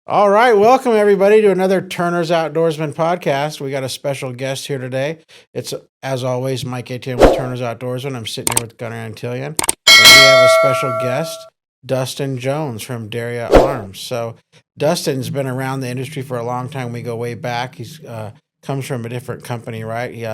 All right, welcome everybody to another Turner's Outdoorsman podcast. We got a special guest here today. It's, as always, Mike Etienne with Turner's Outdoorsman. I'm sitting here with Gunnar Antillion. And we have a special guest, Dustin Jones from Derya Arms. So Dustin's been around the industry for a long time. We go way back. He's comes from a different company, right? He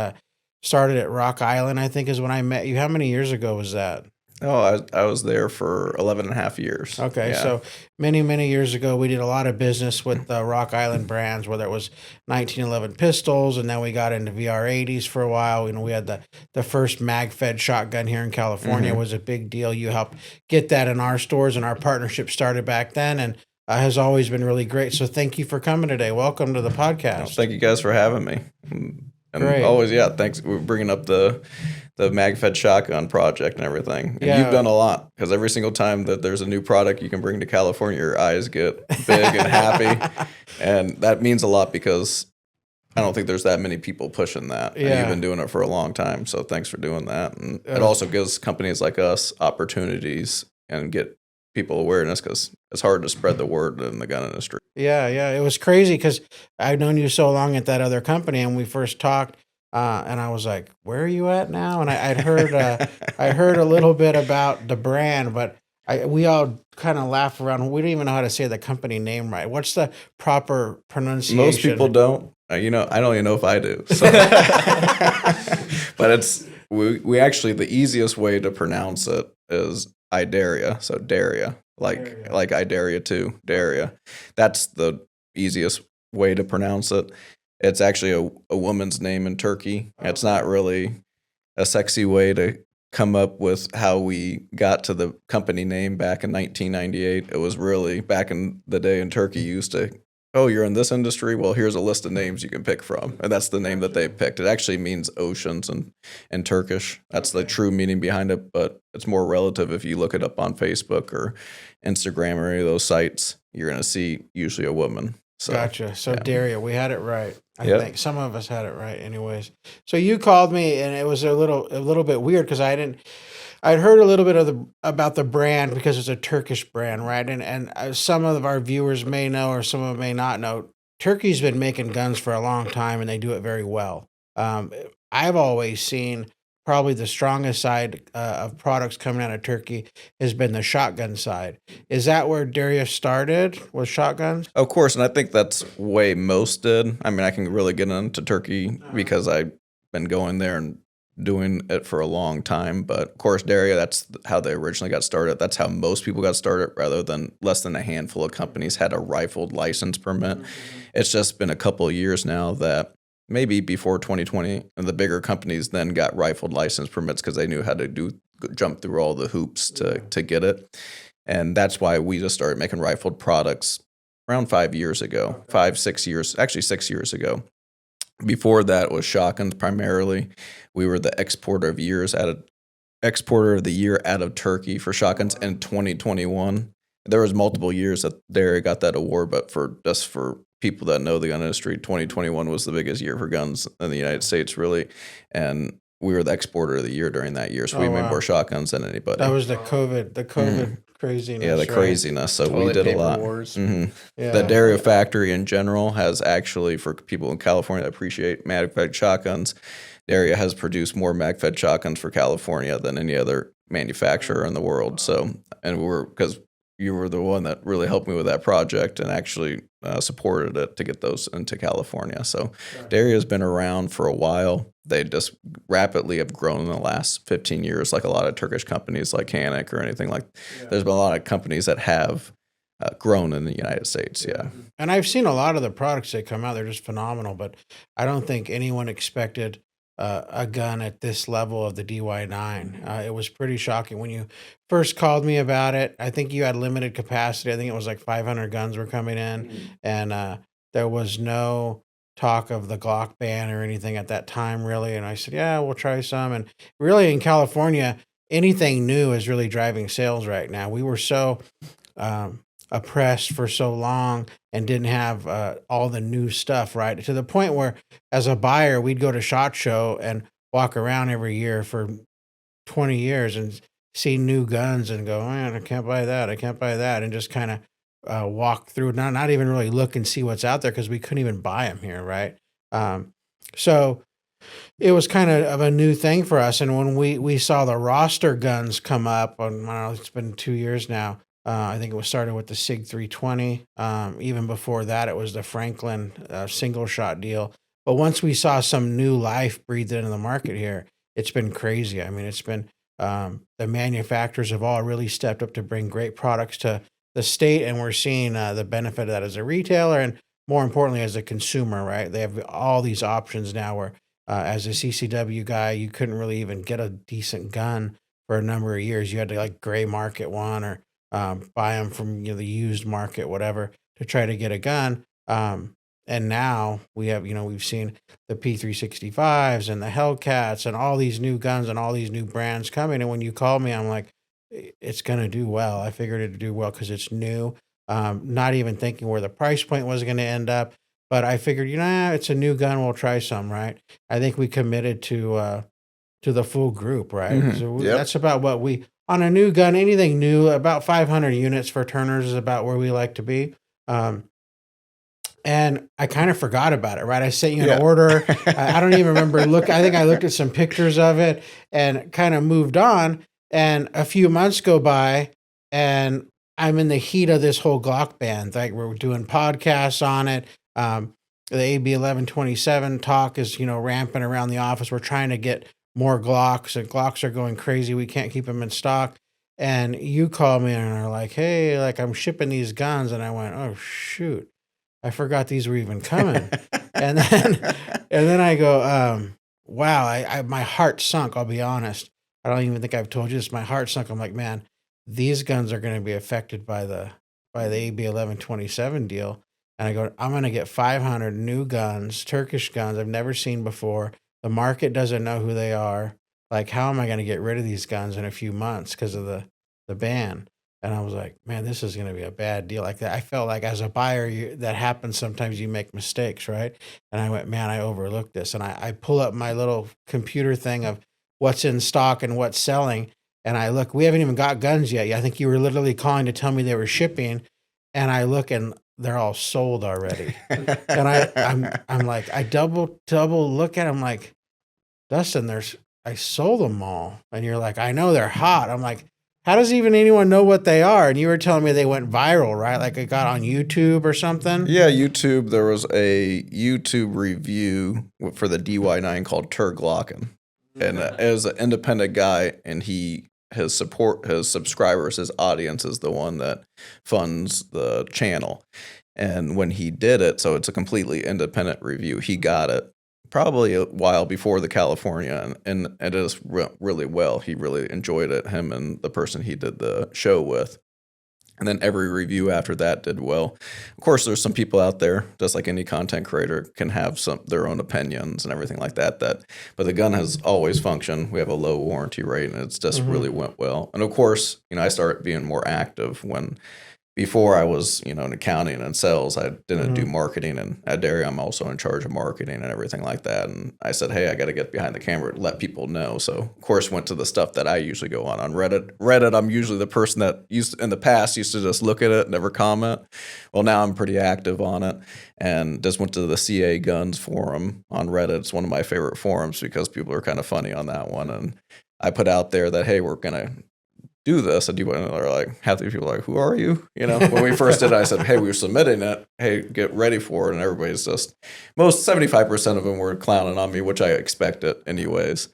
started at Rock Island, I think, is when I met you. How many years ago was that? Oh, I was there for 11 and a half years. Okay, Yeah. so many years ago, we did a lot of business with the Rock Island brands, whether it was 1911 pistols, and then we got into VR80s for a while. We had the first mag-fed shotgun here in California was a big deal. You helped get that in our stores, and our partnership started back then, and has always been really great. So thank you for coming today. Welcome to the podcast. Well, thank you guys for having me. And Great. always, thanks. We're bringing up the mag-fed shotgun project and everything. And Yeah. you've done a lot, because every single time that there's a new product you can bring to California, your eyes get big and happy. And that means a lot, because I don't think there's that many people pushing that. And you've been doing it for a long time. So thanks for doing that. And it also gives companies like us opportunities and get people awareness, because it's hard to spread the word in the gun industry. Yeah. It was crazy because I've known you so long at that other company, and we first talked, and I was like, "Where are you at now?" And I'd heard, I heard a little bit about the brand, but we all kind of laugh around. We don't even know how to say the company name right. What's the proper pronunciation? Most people don't. I don't even know if I do. So. But we actually, the easiest way to pronounce it is Derya. So Derya, like I dare you to, Derya. That's the easiest way to pronounce it. It's actually a woman's name in Turkey. It's not really a sexy way to come up with how we got to the company name back in 1998. It was really back in the day in Turkey, you used to, oh, you're in this industry? Well, here's a list of names you can pick from. And that's the name that they picked. It actually means oceans in Turkish. That's the true meaning behind it, but it's more relative. If you look it up on Facebook or Instagram or any of those sites, you're going to see usually a woman. So, Gotcha. So Derya, we had it right. I Yep. think some of us had it right anyways. So you called me, and it was a little bit weird because I'd heard a little bit about the brand because it's a Turkish brand, right? And some of our viewers may know, or some of them may not know, Turkey's been making guns for a long time, and they do it very well. I've always seen probably the strongest side of products coming out of Turkey has been the shotgun side. Is that where Derya started, with shotguns? of course, and I think that's way most did. I mean, I can really get into Turkey because I've been going there and doing it for a long time. But of course, Derya, that's how they originally got started. That's how most people got started, rather than less than a handful of companies had a rifled license permit. It's just been a couple of years now that maybe before 2020, the bigger companies then got rifled license permits because they knew how to jump through all the hoops to get it. And that's why we just started making rifled products around 5 years ago, 6 years, actually 6 years ago. Before that was shotguns primarily. We were the exporter of the year out of Turkey for shotguns in 2021. There was multiple years that Derya got that award, but for people that know the gun industry, 2021 was the biggest year for guns in the United States, really. And we were the exporter of the year during that year, so we made more shotguns than anybody. That was the COVID craziness. Yeah, the right? craziness. So we did a lot. Yeah. The Derya factory in general has actually, for people in California that appreciate mag-fed shotguns, Derya has produced more mag-fed shotguns for California than any other manufacturer in the world. So, and because you were the one that really helped me with that project and actually supported it to get those into California. So Derya has been around for a while. They just rapidly have grown in the last 15 years, like a lot of Turkish companies like Hanik or anything like. There's been a lot of companies that have grown in the United States. Yeah. And I've seen a lot of the products that come out. They're just phenomenal, but I don't think anyone expected a gun at this level of the DY9. It was pretty shocking when you first called me about it. I think you had limited capacity. I think it was like 500 guns were coming in, and there was no talk of the Glock ban or anything at that time, really. And I said, yeah, we'll try some. And really, in California, anything new is really driving sales right now. We were so oppressed for so long and didn't have all the new stuff, right? To the point where, as a buyer, we'd go to SHOT Show and walk around every year for 20 years and see new guns and go, man, I can't buy that. I can't buy that. And just kind of walk through, not even really look and see what's out there because we couldn't even buy them here, right? So it was kind of a new thing for us, and when we saw the roster guns come up, on, I don't know, it's been 2 years now. I think it was started with the Sig 320. Even before that, it was the Franklin single shot deal. But once we saw some new life breathed into the market here, it's been crazy. I mean, it's been the manufacturers have all really stepped up to bring great products to the state, and we're seeing the benefit of that as a retailer, and more importantly, as a consumer. Right? They have all these options now where as a CCW guy, you couldn't really even get a decent gun for a number of years. You had to like gray market one or buy them from the used market, whatever, to try to get a gun. And now we have, we've seen the P365s and the Hellcats and all these new guns and all these new brands coming. And when you call me, I'm like, it's going to do well. I figured it'd do well because it's new. Not even thinking where the price point was going to end up. But I figured, it's a new gun. We'll try some, right? I think we committed to the full group, right? So Yep. that's about what on a new gun, anything new, about 500 units for Turners is about where we like to be. And I kind of forgot about it, right? I sent you an order. I don't even remember. I think I looked at some pictures of it and kind of moved on. And a few months go by, and I'm in the heat of this whole Glock ban. Like, we're doing podcasts on it. The AB 1127 talk is, rampant around the office. We're trying to get more Glocks, and Glocks are going crazy. We can't keep them in stock. And you call me and are like, hey, like, I'm shipping these guns. And I went, oh, shoot, I forgot these were even coming. and then I go, wow, I my heart sunk. I'll be honest. I don't even think I've told you this. My heart sunk. I'm like, man, these guns are going to be affected by the AB 1127 deal. And I go, I'm going to get 500 new guns, Turkish guns I've never seen before. The market doesn't know who they are. Like, how am I going to get rid of these guns in a few months because of the ban? And I was like, man, this is going to be a bad deal. Like that, I felt like as a buyer, that happens. Sometimes you make mistakes, right? And I went, man, I overlooked this. And I pull up my little computer thing of what's in stock and what's selling. And I look, we haven't even got guns yet. I think you were literally calling to tell me they were shipping. And I look, and they're all sold already. And I'm like, I double look at them like, Dustin, I sold them all. And you're like, I know they're hot. I'm like, how does even anyone know what they are? And you were telling me they went viral, right? Like it got on YouTube or something? Yeah, YouTube. There was a YouTube review for the DY9 called Glocken. And it was an independent guy, and his subscribers, his audience is the one that funds the channel. And when he did it, so it's a completely independent review, he got it probably a while before the California, and it is really well. He really enjoyed it, him and the person he did the show with. And then every review after that did well. Of course, there's some people out there, just like any content creator, can have their own opinions and everything like that. But the gun has always functioned. We have a low warranty rate, and it's just really went well. And of course, I started being more active when. Before I was, in accounting and sales, I didn't do marketing. And at Derya, I'm also in charge of marketing and everything like that. And I said, hey, I got to get behind the camera to let people know. So, of course, went to the stuff that I usually go on Reddit. Reddit, I'm usually the person that in the past used to just look at it, never comment. Well, now I'm pretty active on it. And just went to the CA Guns forum on Reddit. It's one of my favorite forums because people are kind of funny on that one. And I put out there that, hey, we're going to do this. And they're like, half the people are like, who are you? When we first did it, I said, hey, we were submitting it. Hey, get ready for it. And everybody's just, 75% of them were clowning on me, which I expected anyways.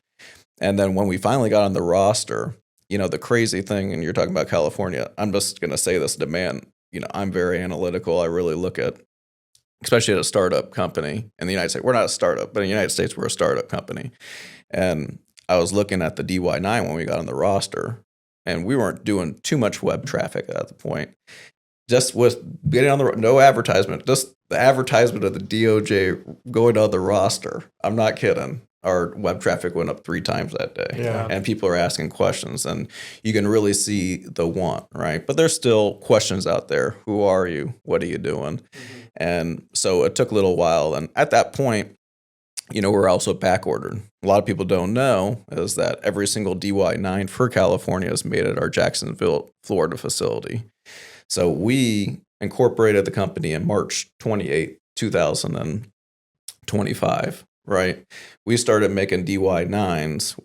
And then when we finally got on the roster, the crazy thing, and you're talking about California, I'm just going to say this demand, I'm very analytical. I really look at, especially at a startup company in the United States. We're not a startup, but in the United States, we're a startup company. And I was looking at the DY9 when we got on the roster, and we weren't doing too much web traffic at the point. Just with getting on no advertisement, just the advertisement of the DOJ going on the roster. I'm not kidding. Our web traffic went up 3 times that day. Yeah. And people are asking questions, and you can really see the want, right? But there's still questions out there. Who are you? What are you doing? And so it took a little while. And at that point, we're also back ordered. A lot of people don't know is that every single DY9 for California is made at our Jacksonville, Florida facility. So we incorporated the company in March 28th, 2025, right? We started making DY9s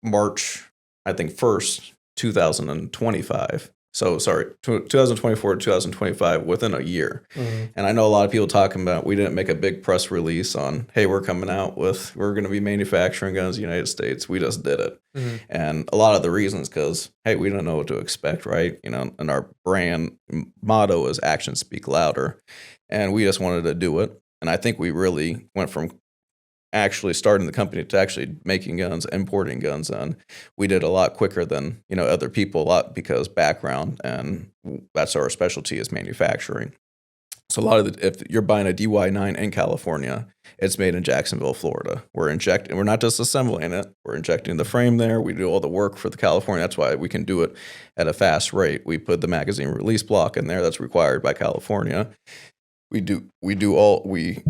March, I think, 1st, 2025. So, sorry, 2024 to 2025, within a year. Mhm. And I know a lot of people talking about we didn't make a big press release on, hey, we're coming out with, we're going to be manufacturing guns in the United States. We just did it. Mhm. And a lot of the reasons because, hey, we don't know what to expect, right? You know, and our brand motto is actions speak louder. And we just wanted to do it. And I think we really went from actually starting the company to actually making guns, importing guns, and we did a lot quicker than, you know, other people, a lot because background, and that's our specialty is manufacturing. So a lot of the, if you're buying a DY9 in California, it's made in Jacksonville, Florida. We're not just assembling it, we're injecting the frame there. We do all the work for the California. That's why we can do it at a fast rate. We put the magazine release block in there that's required by California. We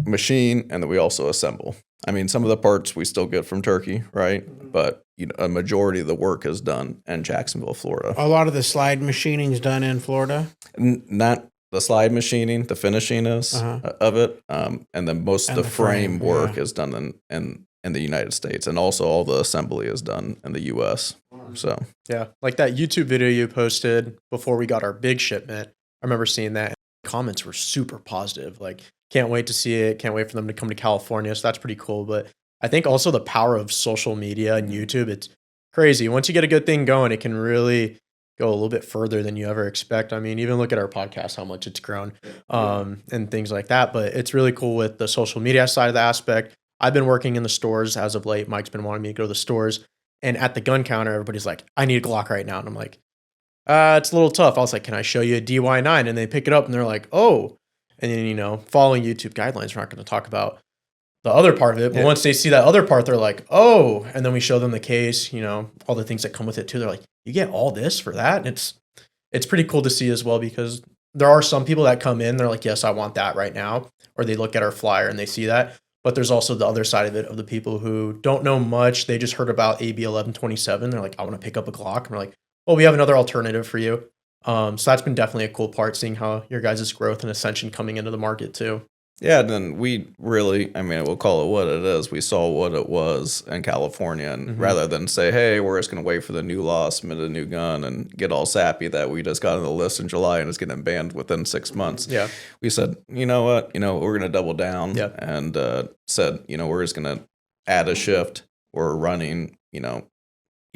machine, and then we also assemble. I mean, some of the parts we still get from Turkey, right? But you know, a majority of the work is done in Jacksonville, Florida. A lot of the slide machining is done in Florida. Not the slide machining, the finishing is of it, and then most of the frame work is done in the United States, and also all the assembly is done in the U.S. So yeah, like that YouTube video you posted before we got our big shipment. I remember seeing that. Comments were super positive. Like, can't wait to see it. Can't wait for them to come to California. So that's pretty cool. But I think also the power of social media and YouTube, it's crazy. Once you get a good thing going, it can really go a little bit further than you ever expect. I mean, even look at our podcast, how much it's grown, and things like that. But it's really cool with the social media side of the aspect. I've been working in the stores as of late. Mike's been wanting me to go to the stores. And at the gun counter, everybody's like, I need a Glock right now. And I'm like, it's a little tough. I was like, can I show you a DY9? And they pick it up and they're like, oh. And then, you know, following YouTube guidelines, we're not going to talk about the other part of it. But once they see that other part, they're like, oh. And then we show them the case, you know, all the things that come with it too. They're like, you get all this for that? And it's pretty cool to see as well, because there are some people that come in, they're like, yes, I want that right now. Or they look at our flyer and they see that. But there's also the other side of it, of the people who don't know much. They just heard about AB 1127. They're like, I want to pick up a Glock. And we're like, well, we have another alternative for you. So that's been definitely a cool part, seeing how your guys' growth and ascension coming into the market too. yeah, then we really, I mean, we'll call it what it is. We saw what it was in California, and rather than say, hey, we're just going to wait for the new law, submit a new gun, and get all sappy that we just got on the list in July and it's getting banned within 6 months. Yeah. We said, you know what, we're going to double down, Yeah. and said, we're just going to add a shift. We're running,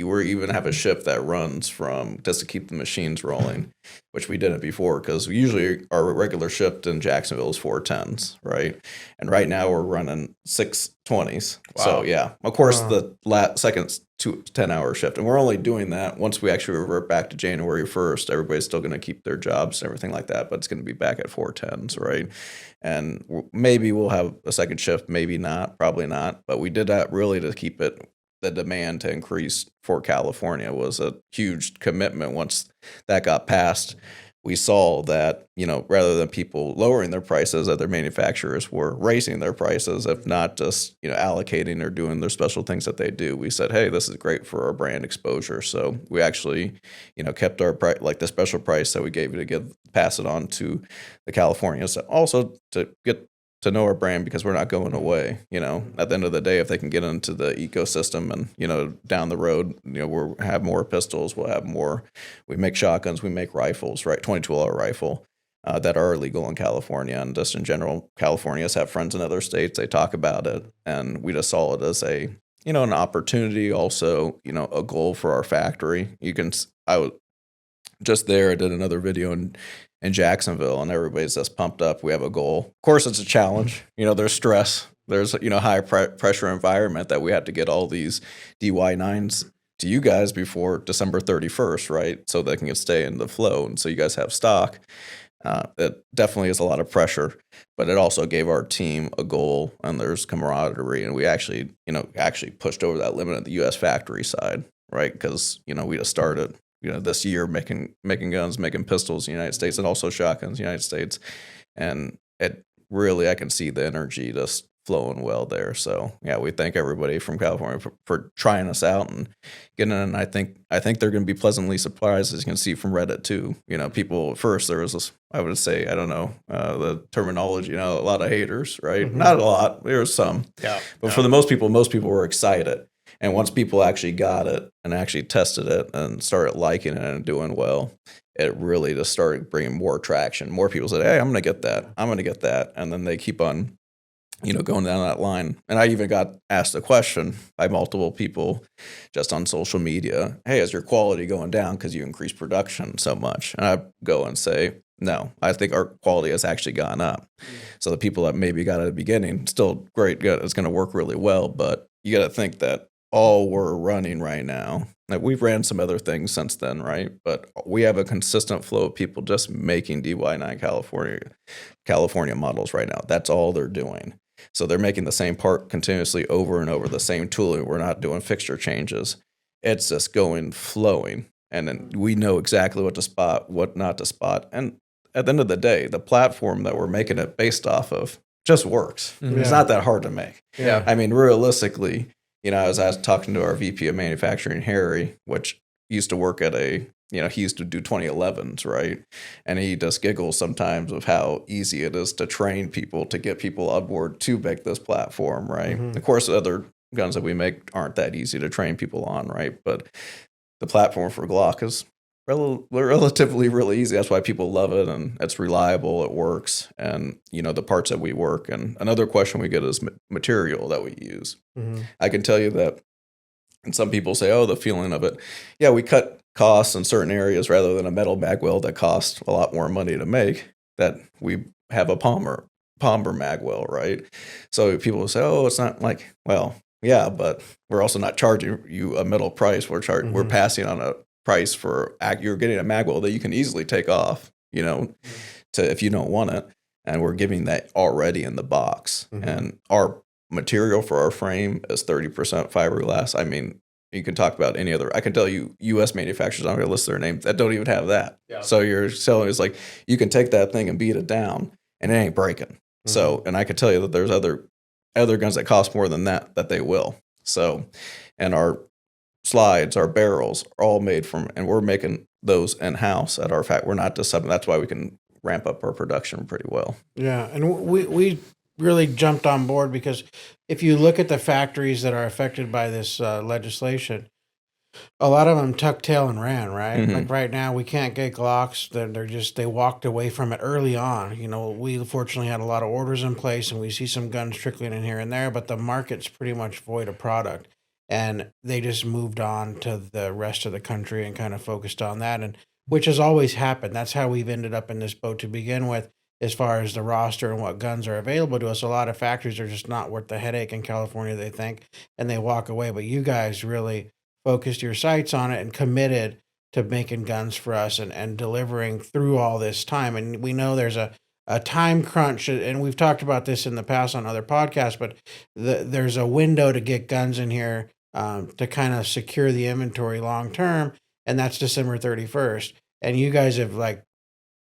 we even have a shift that runs from just to keep the machines rolling, which we didn't before, because usually our regular shift in Jacksonville is 410s, right? And right now we're running 620s. Wow. So yeah, of course the second 10-hour shift, and we're only doing that once we actually revert back to January 1st. Everybody's still going to keep their jobs and everything like that, but it's going to be back at 410s, right? And maybe we'll have a second shift, maybe not, probably not, but we did that really to keep it. The demand to increase for California was a huge commitment. Once that got passed, we saw that, rather than people lowering their prices, other manufacturers were raising their prices, if not just, allocating or doing their special things that they do. We said, hey, this is great for our brand exposure. So we actually, kept our price, like the special price that we gave you to pass it on to the Californians, also to get to know our brand, because we're not going away. At the end of the day, if they can get into the ecosystem and, down the road, we'll have more pistols, we'll have more, we make shotguns, we make rifles, right? 22 rifle that are illegal in California. And just in general, Californians have friends in other states, they talk about it. And we just saw it as a, an opportunity, also, a goal for our factory. I was just there, I did another video in Jacksonville, and everybody's just pumped up. We have a goal. Of course, it's a challenge. There's stress. There's, high pressure environment that we had to get all these DY9s to you guys before December 31st, right? So they can stay in the flow. And so you guys have stock. It definitely is a lot of pressure, but it also gave our team a goal, and there's camaraderie. And we actually pushed over that limit at the U.S. factory side, right? Because, we just started this year making guns, making pistols in the United States, and also shotguns in the United States. And it really, I can see the energy just flowing well there. So yeah, we thank everybody from California for trying us out and getting in. I think they're going to be pleasantly surprised, as you can see from Reddit too. People at first there was this, I would say, I don't know the terminology. A lot of haters, right? Mm-hmm. Not a lot. There was some, Yeah. but for the most people were excited. And once people actually got it and actually tested it and started liking it and doing well, it really just started bringing more traction. More people said, "Hey, I'm going to get that. I'm going to get that," and then they keep on, going down that line. And I even got asked a question by multiple people just on social media. "Hey, is your quality going down because you increased production so much?" And I go and say, "No, I think our quality has actually gone up." So the people that maybe got at the beginning, still great, good, it's going to work really well. But you got to think that all we're running right now, like we've ran some other things since then, right? But we have a consistent flow of people just making DY9 California models right now. That's all they're doing. So they're making the same part continuously over and over, the same tooling. We're not doing fixture changes. It's just flowing. And then we know exactly what to spot, what not to spot. And at the end of the day, the platform that we're making it based off of just works. Mhm. It's not that hard to make. Yeah. I mean, realistically, I was talking to our VP of manufacturing, Harry, which used to work at he used to do 2011s, right? And he just giggles sometimes of how easy it is to train people, to get people on board to make this platform, right? Mhm. Of course, other guns that we make aren't that easy to train people on, right? But the platform for Glock is relatively really easy. That's why people love it, and it's reliable, it works, and the parts that we work. And another question we get is material that we use. Mm-hmm. I can tell you that, and some people say, "Oh, the feeling of it." Yeah, we cut costs in certain areas rather than a metal mag weld that costs a lot more money to make. That we have a Palmer mag weld, right? So people will say, "Oh, it's not like," well, yeah, but we're also not charging you a metal price. We're passing on a price for you're getting a mag weld that you can easily take off, to if you don't want it, and we're giving that already in the box. Mm-hmm. And our material for our frame is 30% fiberglass. I mean, you can talk about any other. I can tell you, U.S. manufacturers, I'm going to list their names, that don't even have that. Yeah. So you're selling, it's like you can take that thing and beat it down, and it ain't breaking. Mm-hmm. So, and I can tell you that there's other guns that cost more than that they will. So, and our slides, our barrels are all made from, and we're making those in-house at our factory. We're not just something. That's why we can ramp up our production pretty well. Yeah, and we really jumped on board because if you look at the factories that are affected by this legislation, a lot of them tucked tail and ran, right? Mhm. Like right now, we can't get Glocks. They walked away from it early on. We fortunately had a lot of orders in place, and we see some guns trickling in here and there, but the market's pretty much void of product. And they just moved on to the rest of the country and kind of focused on that, and which has always happened. That's how we've ended up in this boat to begin with, as far as the roster and what guns are available to us. A lot of factories are just not worth the headache in California, they think, and they walk away. But you guys really focused your sights on it and committed to making guns for us and delivering through all this time. And we know there's a time crunch, and we've talked about this in the past on other podcasts, but there's a window to get guns in here to kind of secure the inventory long term, and that's December 31st. And you guys have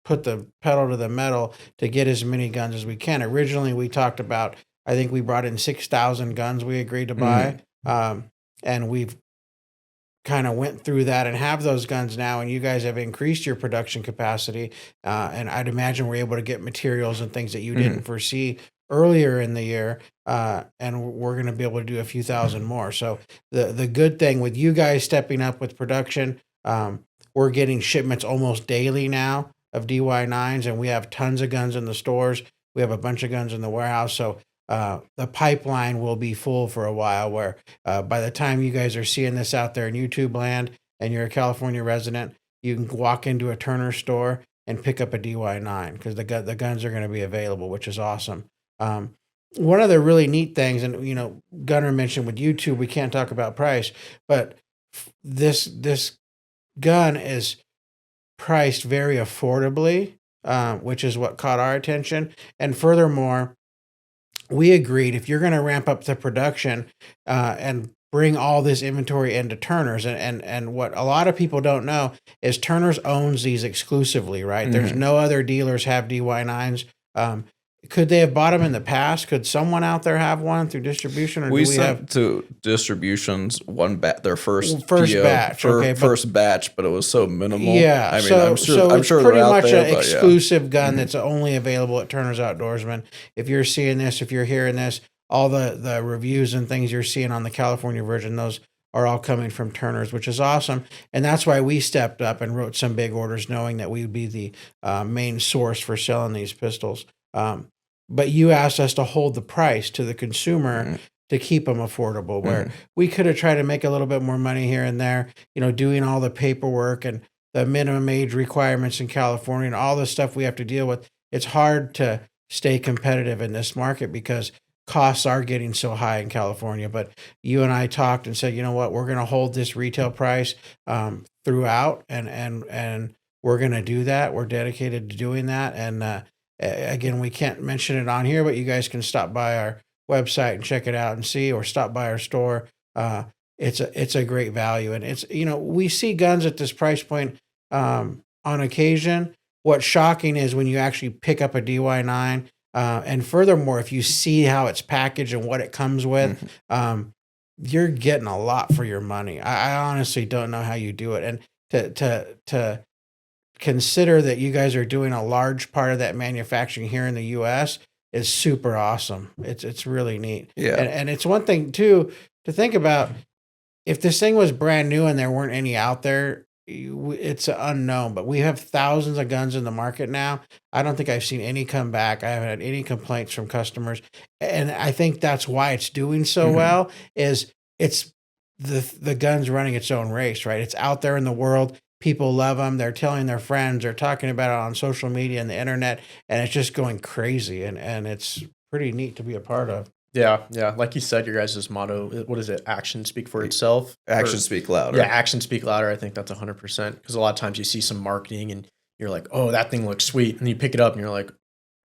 put the pedal to the metal to get as many guns as we can. Originally, we talked about, I think we brought in 6,000 guns we agreed to buy, and we've kind of went through that and have those guns now, and you guys have increased your production capacity, and I'd imagine we're able to get materials and things that you didn't foresee earlier in the year, and we're going to be able to do a few thousand more. So the good thing with you guys stepping up with production, we're getting shipments almost daily now of DY9s, and we have tons of guns in the stores. We have a bunch of guns in the warehouse, so the pipeline will be full for a while, where by the time you guys are seeing this out there in YouTube land and you're a California resident, you can walk into a Turner store and pick up a DY9 because the guns are going to be available, which is awesome. One of the really neat things, and Gunnar mentioned with YouTube, we can't talk about price, but this gun is priced very affordably, which is what caught our attention. And furthermore, we agreed if you're going to ramp up the production and bring all this inventory into Turner's, and what a lot of people don't know is Turner's owns these exclusively, right? There's no other dealers have DY9s. could they have bought them in the past? Could someone out there have one through distribution, or We do we have sent to distributions their first first PO, batch? Okay, but first batch, but it was so minimal. yeah, I mean, so I'm it's sure pretty they're out much there, an but yeah. exclusive gun that's only available at Turner's Outdoorsman. If you're seeing this, if you're hearing this, all the reviews and things you're seeing on the California version, those are all coming from Turner's, which is awesome. And that's why we stepped up and wrote some big orders, knowing that we would be the main source for selling these pistols. But you asked us to hold the price to the consumer to keep them affordable, where we could have tried to make a little bit more money here and there, doing all the paperwork and the minimum age requirements in California and all the stuff we have to deal with. It's hard to stay competitive in this market because costs are getting so high in California. But you and I talked and said, you know what, we're going to hold this retail price throughout, and we're going to do that. We're dedicated to doing that. And again, we can't mention it on here, but you guys can stop by our website and check it out and see, or stop by our store. It's a great value, and it's we see guns at this price point on occasion. What's shocking is when you actually pick up a DY9, and furthermore, if you see how it's packaged and what it comes with, you're getting a lot for your money. I honestly don't know how you do it, and to consider that you guys are doing a large part of that manufacturing here in the U.S. is super awesome. It's really neat. Yeah. And it's one thing too to think about. If this thing was brand new and there weren't any out there, it's unknown. But we have thousands of guns in the market now. I don't think I've seen any come back. I haven't had any complaints from customers, and I think that's why it's doing so well. Is it's the gun's running its own race, right? It's out there in the world. People love them. They're telling their friends. They're talking about it on social media and the internet, and it's just going crazy. And it's pretty neat to be a part of. Yeah. Like you said, your guys' motto, what is it? Actions speak for itself. Actions speak louder. Yeah, actions speak louder. I think that's 100%. Because a lot of times you see some marketing and you're like, oh, that thing looks sweet, and you pick it up and you're like,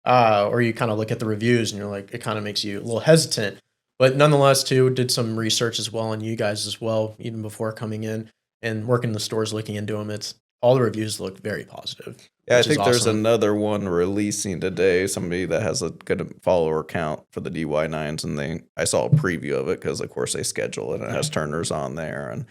or you kind of look at the reviews and you're like, it kind of makes you a little hesitant. But nonetheless, too, did some research as well on you guys as well, even before coming in and working in the stores, looking into them. It's all the reviews look very positive. Yeah, I think there's another one releasing today. Somebody that has a good follower count for the DY9s, and I saw a preview of it because, of course, they schedule it and it has Turner's on there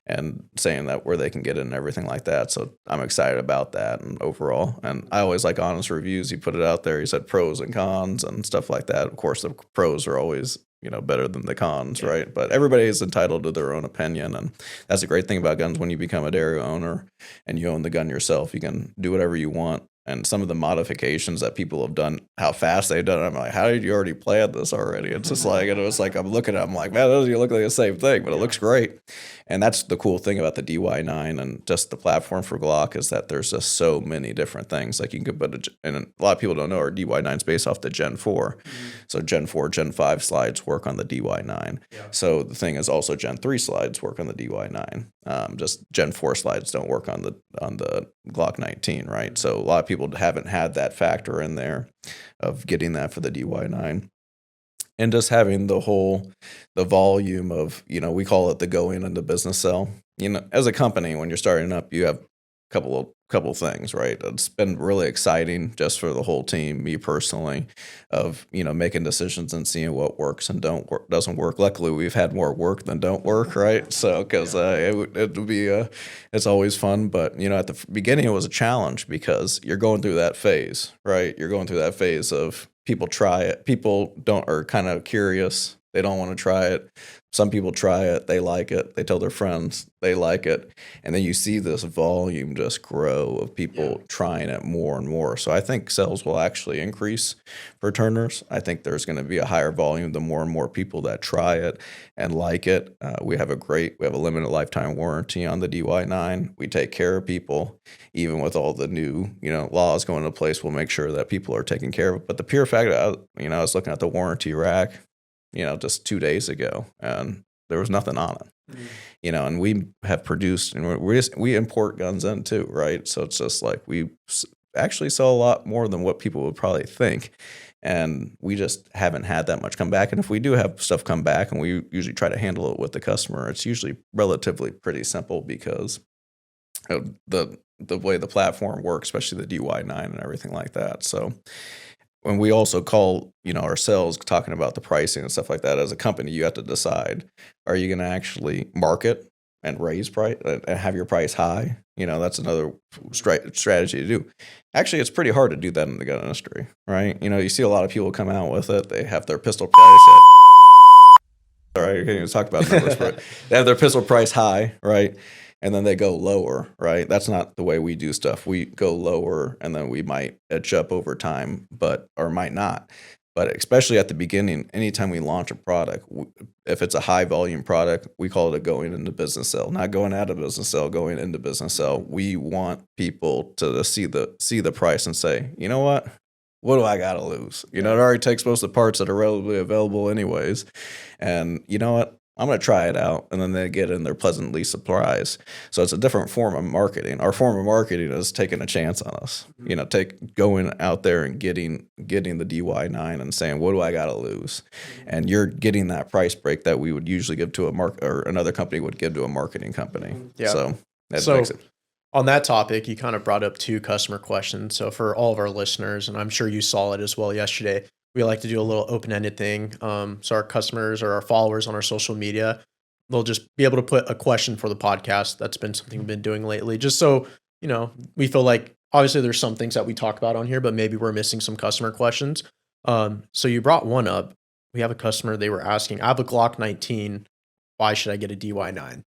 and saying that where they can get it and everything like that. So I'm excited about that and overall. And I always like honest reviews. He put it out there. He said pros and cons and stuff like that. Of course, the pros are always better than the cons, right? But everybody is entitled to their own opinion, and that's a great thing about guns. When you become a Derya owner and you own the gun yourself, you can do whatever you want. And some of the modifications that people have done, how fast they've done it, I'm like, how did you already plan this already? It's just like, and it was like, I'm looking at it, I'm like, man, it doesn't look like the same thing, but it looks great. And that's the cool thing about the DY9 and just the platform for Glock is that there's just so many different things. Like you can put and a lot of people don't know our DY9 is based off the Gen 4. So Gen 4, Gen 5 slides work on the DY9. So the thing is also Gen 3 slides work on the DY9. Just Gen 4 slides don't work on the Glock 19, right? So a lot of people haven't had that factor in there of getting that for the DY9. And just having the volume of, we call it the going into business cell. As a company, when you're starting up, you have a couple things, right? It's been really exciting just for the whole team, me personally, of, making decisions and seeing what works and doesn't work. Luckily, we've had more work than don't work, right? So, because it's always fun. But, at the beginning, it was a challenge because you're going through that phase, right? You're going through that phase of people try it. People are kind of curious. They don't want to try it. Some people try it. They like it. They tell their friends they like it. And then you see this volume just grow of people trying it more and more. So I think sales will actually increase for Turner's. I think there's going to be a higher volume the more and more people that try it and like it. We have a limited lifetime warranty on the DY9. We take care of people. Even with all the new, laws going into place, we'll make sure that people are taken care of. But the pure fact that, I was looking at the warranty rack, just 2 days ago, and there was nothing on it. And we have produced, and we import guns in too, right? So it's just like we actually sell a lot more than what people would probably think, and we just haven't had that much come back. And if we do have stuff come back, and we usually try to handle it with the customer, it's usually relatively pretty simple because of the way the platform works, especially the DY9 and everything like that. So when we also call, ourselves talking about the pricing and stuff like that, as a company, you have to decide, are you going to actually market and raise price and have your price high? That's another strategy to do. Actually, it's pretty hard to do that in the gun industry, right? You see a lot of people come out with it. They have their pistol price at, all right, I can't even talk about numbers, but they have their pistol price high, right? And then they go lower, right? That's not the way we do stuff. We go lower and then we might edge up over time, or might not. But especially at the beginning, anytime we launch a product, if it's a high volume product, we call it a going into business sale, not going out of business sale, going into business sale. We want people to see the price and say, you know what do I got to lose? It already takes most of the parts that are relatively available anyways. And you know what? I'm going to try it out. And then they get in, they're pleasantly surprised. So it's a different form of marketing. Our form of marketing is taking a chance on us, going out there and getting the DY9 and saying, what do I got to lose? And you're getting that price break that we would usually give to or another company would give to a marketing company. Yeah. So that So makes it. on that topic, you kind of brought up 2 customer questions. So for all of our listeners, and I'm sure you saw it as well yesterday, we like to do a little open-ended thing. So our customers or our followers on our social media, they'll just be able to put a question for the podcast. That's been something we've been doing lately, just so, we feel like obviously there's some things that we talk about on here, but maybe we're missing some customer questions. So you brought one up. We have a customer, they were asking, I have a Glock 19. Why should I get a DY9?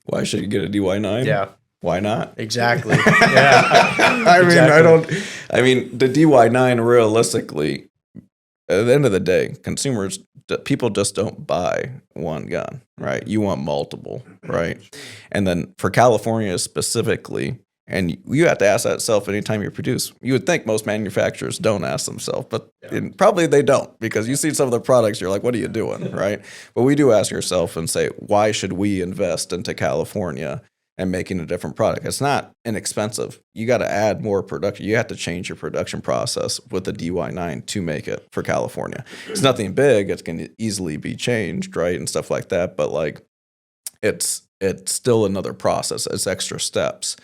Why should you get a DY9? Yeah. Why not? Exactly. Yeah. I mean, the DY9 realistically, at the end of the day, people just don't buy one gun, right? You want multiple, right? And then for California specifically, and you have to ask that yourself anytime you produce. You would think most manufacturers don't ask themselves, but probably they don't, because you see some of the products, you're like, what are you doing, right? But we do ask yourself and say, why should we invest into California and making a different product? It's not inexpensive. You got to add more production. You have to change your production process with the DY9 to make it for California. It's nothing big. It's going to easily be changed, right, and stuff like that. But it's still another process. It's extra steps.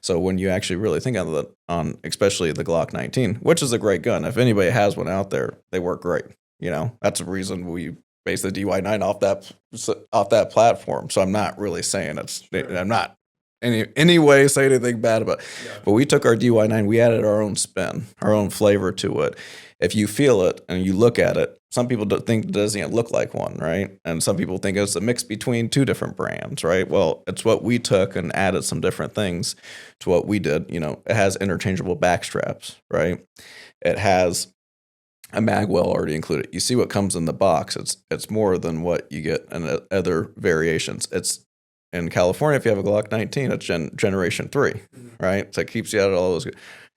So when you actually really think on especially the Glock 19, which is a great gun. If anybody has one out there, they work great. That's the reason we base the DY9 off that platform. So I'm not really saying I'm not any way say anything bad about it. Yeah. But we took our DY9, we added our own spin, our own flavor to it. If you feel it and you look at it, some people think it doesn't look like one, right? And some people think it's a mix between 2 different brands, right? Well, it's what we took and added some different things to what we did. It has interchangeable back straps, right? It has a mag well already included. You see what comes in the box. It's more than what you get in other variations. It's in California, if you have a Glock 19, it's generation 3, right? So it keeps you out of all those.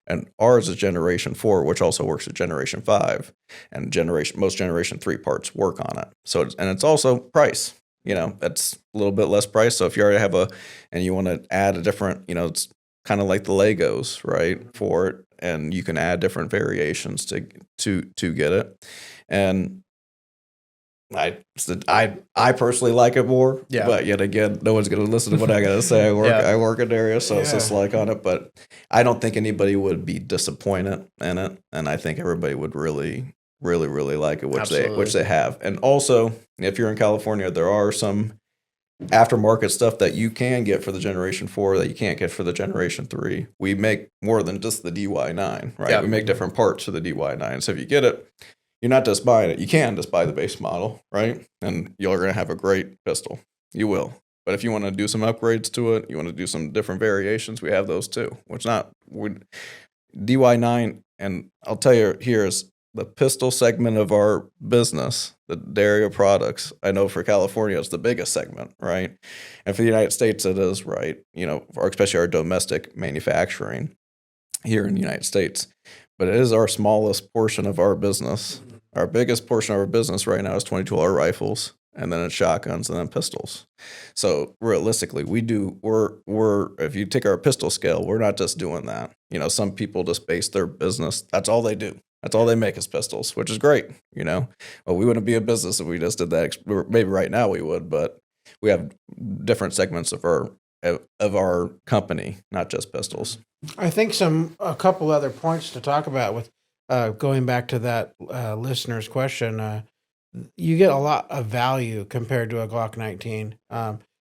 And ours is generation 4, which also works at generation 5, and most generation 3 parts work on it. So it's also price. It's a little bit less price. So if you already have and you want to add a different, it's kind of like the Legos, right, for it, and you can add different variations to get it. And I personally like it more, but yet again, no one's going to listen to what I got to say. I work at Derya, so it's just on it. But I don't think anybody would be disappointed in it, and I think everybody would really, really, really like it, which they have. And also, if you're in California, there are some aftermarket stuff that you can get for the Generation 4 that you can't get for the Generation 3. We make more than just the DY9, right? Yeah. We make different parts for the DY9. So if you get it, you're not just buying it. You can just buy the base model, right? And you're going to have a great pistol. You will. But if you want to do some upgrades to it, you want to do some different variations, we have those too. DY9, and I'll tell you here is the pistol segment of our business, the Derya products. I know for California, it's the biggest segment, right? And for the United States, it is, right? Especially our domestic manufacturing here in the United States. But it is our smallest portion of our business. Our biggest portion of our business right now is 22-auto rifles, and then it's shotguns, and then pistols. So realistically, we're if you take our pistol scale, we're not just doing that. Some people just base their business. That's all they do. That's all they make is pistols, which is great. Well, we wouldn't be a business if we just did that. Maybe right now we would, but we have different segments of our company, not just pistols. I think a couple other points to talk about with going back to that listener's question, you get a lot of value compared to a Glock 19.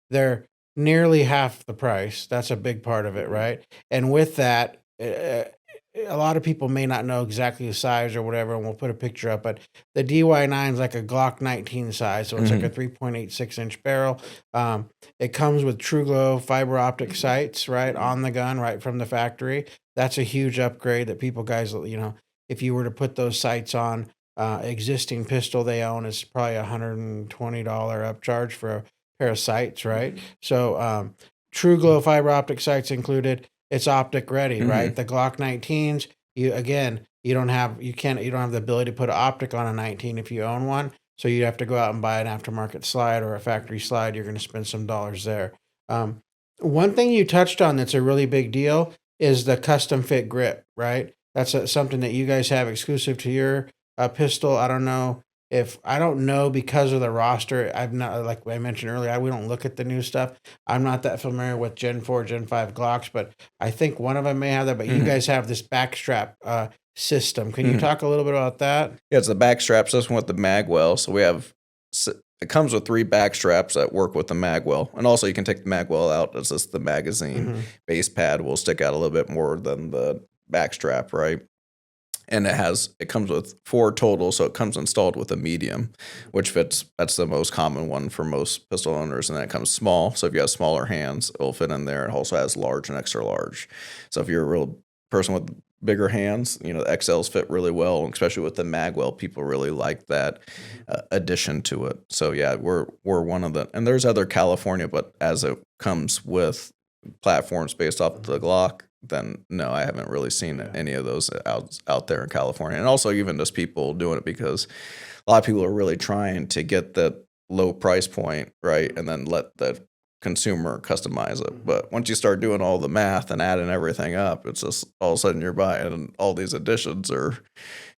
They're nearly half the price. That's a big part of it, right? And with that, a lot of people may not know exactly the size or whatever, and we'll put a picture up, but the DY9 is like a Glock 19 size, so it's like a 3.86-inch barrel. It comes with True Glow fiber optic sights, right, on the gun, right from the factory. That's a huge upgrade that people, guys, if you were to put those sights on existing pistol they own, is probably $120 upcharge for a pair of sights, right? So True Glow fiber optic sights included. It's optic ready, right? The Glock 19s, you don't have the ability to put an optic on a 19 if you own one. So you have to go out and buy an aftermarket slide or a factory slide. You're going to spend some dollars there. One thing you touched on that's a really big deal is the custom fit grip, right? That's something that you guys have exclusive to your pistol. I don't know because of the roster. I've not, like I mentioned earlier, we don't look at the new stuff. I'm not that familiar with Gen 4, Gen 5 Glocks, but I think one of them may have that. But you guys have this backstrap system. Can you talk a little bit about that? Yeah, it's the backstrap system with the magwell. So it comes with 3 backstraps that work with the magwell, and also you can take the magwell out. It's just the magazine base pad will stick out a little bit more than the backstrap, right? And it comes with 4 total, so it comes installed with a medium, which fits. That's the most common one for most pistol owners, and then it comes small. So if you have smaller hands, it'll fit in there. It also has large and extra large. So if you're a real person with bigger hands, the XLs fit really well, especially with the magwell. People really like that addition to it. So yeah, we're one of the, and there's other California, but as it comes with platforms based off the Glock, then no, I haven't really seen any of those out there in California. And also even just people doing it because a lot of people are really trying to get that low price point, right? And then let the consumer customize it. But once you start doing all the math and adding everything up, it's just all of a sudden you're buying all these additions are,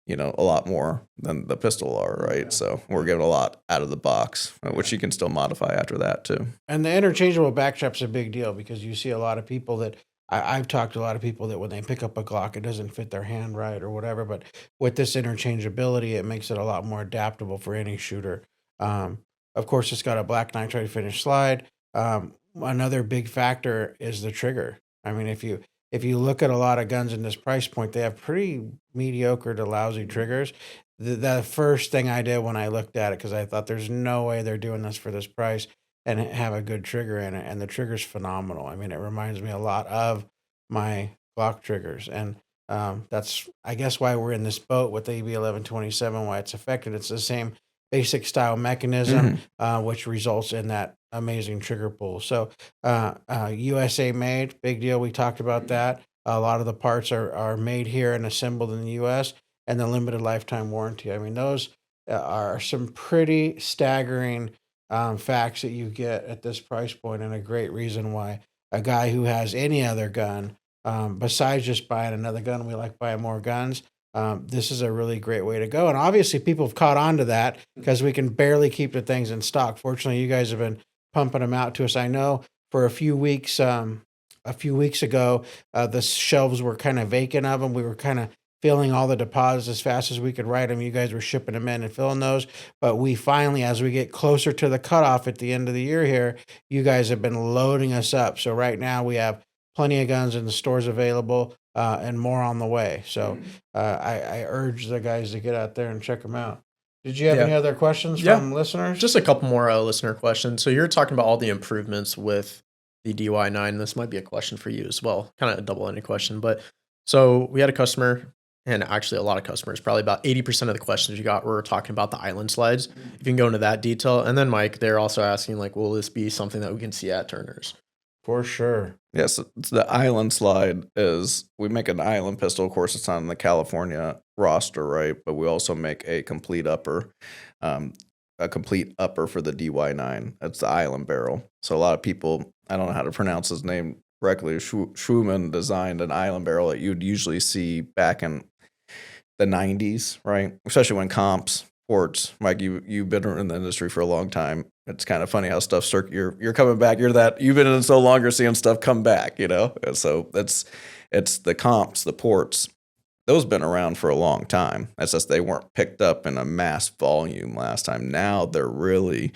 a lot more than the pistol are, right? Yeah. So we're getting a lot out of the box, which you can still modify after that too. And the interchangeable backstrap's a big deal because you see a lot of people that I've talked to a lot of people that when they pick up a Glock, it doesn't fit their hand right or whatever. But with this interchangeability, it makes it a lot more adaptable for any shooter. Of course, it's got a black nitride finish slide. Another big factor is the trigger. I mean, if you look at a lot of guns in this price point, they have pretty mediocre to lousy triggers. The first thing I did when I looked at it, because I thought there's no way they're doing this for this price and have a good trigger in it. And the trigger's phenomenal. I mean, it reminds me a lot of my Glock triggers. And that's, I guess, why we're in this boat with the AB1127, why it's affected. It's the same basic style mechanism, which results in that amazing trigger pull. So USA made, big deal. We talked about that. A lot of the parts are made here and assembled in the US, and the limited lifetime warranty. I mean, those are some pretty staggering facts that you get at this price point, and a great reason why a guy who has any other gun, besides just buying another gun, we like buying more guns. This is a really great way to go. And obviously people have caught on to that because we can barely keep the things in stock. Fortunately, you guys have been pumping them out to us. I know for a few weeks ago, the shelves were kind of vacant of them. We were kind of filling all the deposits as fast as we could write them. You guys were shipping them in and filling those. But we finally, as we get closer to the cutoff at the end of the year here, you guys have been loading us up. So right now we have plenty of guns in the stores available and more on the way. So I urge the guys to get out there and check them out. Did you have any other questions from listeners? Just a couple more listener questions. So you're talking about all the improvements with the DY9. This might be a question for you as well, kind of a double-ended question. But so we had a customer, and actually a lot of customers, probably about 80% of the questions you got were talking about the island slides. If you can go into that detail. And then Mike, they're also asking, like, will this be something that we can see at Turner's? For sure. Yes, the island slide is, we make an island pistol. Of course, it's on the California roster, right? But we also make a complete upper for the DY9. It's the island barrel. So a lot of people, I don't know how to pronounce his name correctly, Schumann designed an island barrel that you'd usually see back in the 90s, right? Especially when comps, ports, Mike, you've been in the industry for a long time. It's kind of funny how stuff you're coming back. You've been in so long, you're seeing stuff come back, So it's the comps, the ports, those been around for a long time. It's just they weren't picked up in a mass volume last time. Now they're really,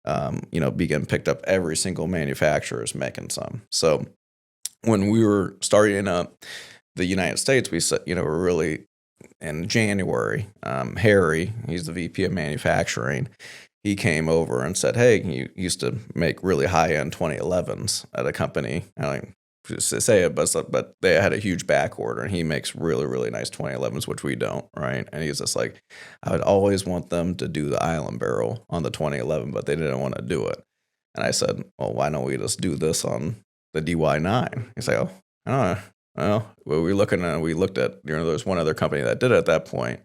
being picked up. Every single manufacturer is making some. So when we were starting up the United States, we said, we're really in January. Harry, he's the VP of manufacturing. He came over and said, "Hey, he used to make really high-end 2011s at a company." I don't say it, but they had a huge back order, and he makes really, really nice 2011s, which we don't, right? And he's just like, "I would always want them to do the island barrel on the 2011, but they didn't want to do it." And I said, "Well, why don't we just do this on the DY9?" He's like, "Oh, I don't know." Well, we looked at, there's one other company that did it at that point,